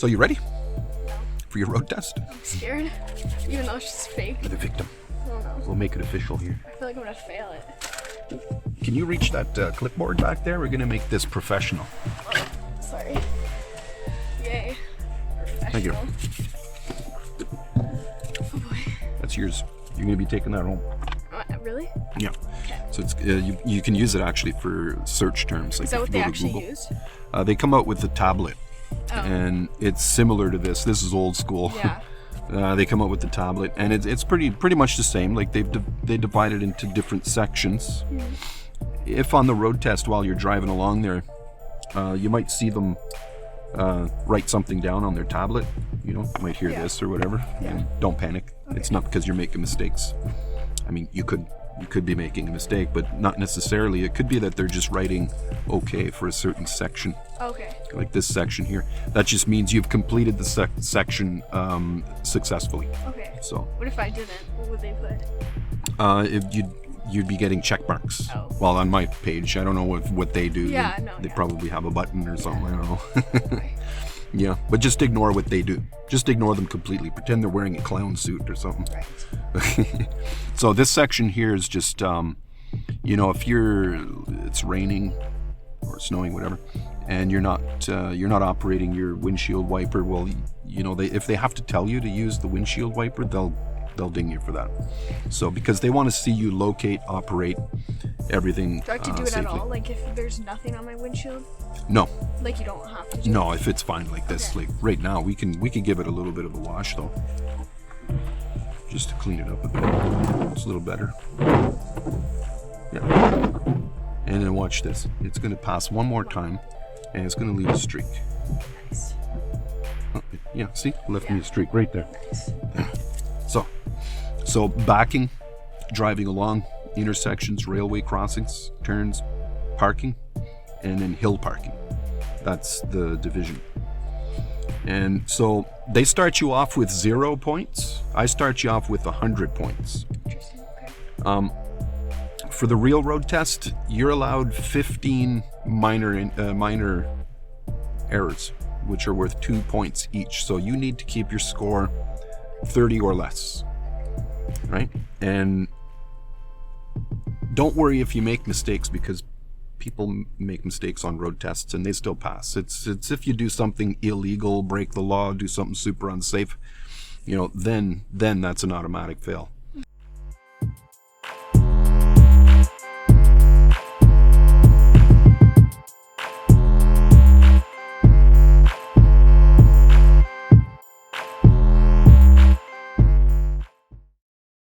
So you ready for your road test? I'm scared, even though it's just fake. You're the victim. Oh no. We'll make it official here. I feel like I'm gonna fail it. Can you reach that clipboard back there? We're gonna make this professional. Oh, sorry. Yay. Thank you. Oh boy. That's yours. You're gonna be taking that home. Really? Yeah. Okay. So it's you can use it actually for search terms. Like Is that if what you they go to actually Google. use? They come out with a tablet, Oh. and it's similar to this. This is old school. Yeah. They come out with the tablet, and it's pretty much the same. Like they divide it into different sections. If on the road test while you're driving along there, you might see them write something down on their tablet. You might hear this or whatever. Yeah. And don't panic. Okay. It's not because you're making mistakes. I mean, you could be making a mistake, but not necessarily. It could be that they're just writing okay for a certain section. Okay. Like this section here. That just means you've completed the section successfully. Okay. So What if I didn't? What would they put? if you'd be getting check marks. Oh. Well, on my page, I don't know what they do. Yeah, They yeah. probably have a button or something. I don't know. Okay. Yeah, but just ignore what they do. Just ignore them completely. Pretend they're wearing a clown suit or something. Right. So this section here is just, if it's raining or snowing, whatever, and you're not operating your windshield wiper. Well, if they have to tell you to use the windshield wiper, they'll ding you for that. So because they want to see you locate, operate everything Do I have to do it safely. at all? Like if there's nothing on my windshield? No, Like you don't have to do no. If it's fine like this, Okay. like right now, we can give it a little bit of a wash though, just to clean it up a bit. It's a little better. Yeah. And then watch this. It's going to pass one more time, and it's going to leave a streak. Nice. Oh, yeah, see, left me a streak right there. Nice. So backing, driving along intersections, railway crossings, turns, parking, and then hill parking. That's the division. And so they start you off with 0 points. I start you off with 100 points. Interesting. Okay. For the real road test, you're allowed 15 minor errors, which are worth 2 points each. So you need to keep your score 30 or less, right? And don't worry if you make mistakes, because people make mistakes on road tests and they still pass. It's if you do something illegal, break the law, do something super unsafe, then that's an automatic fail.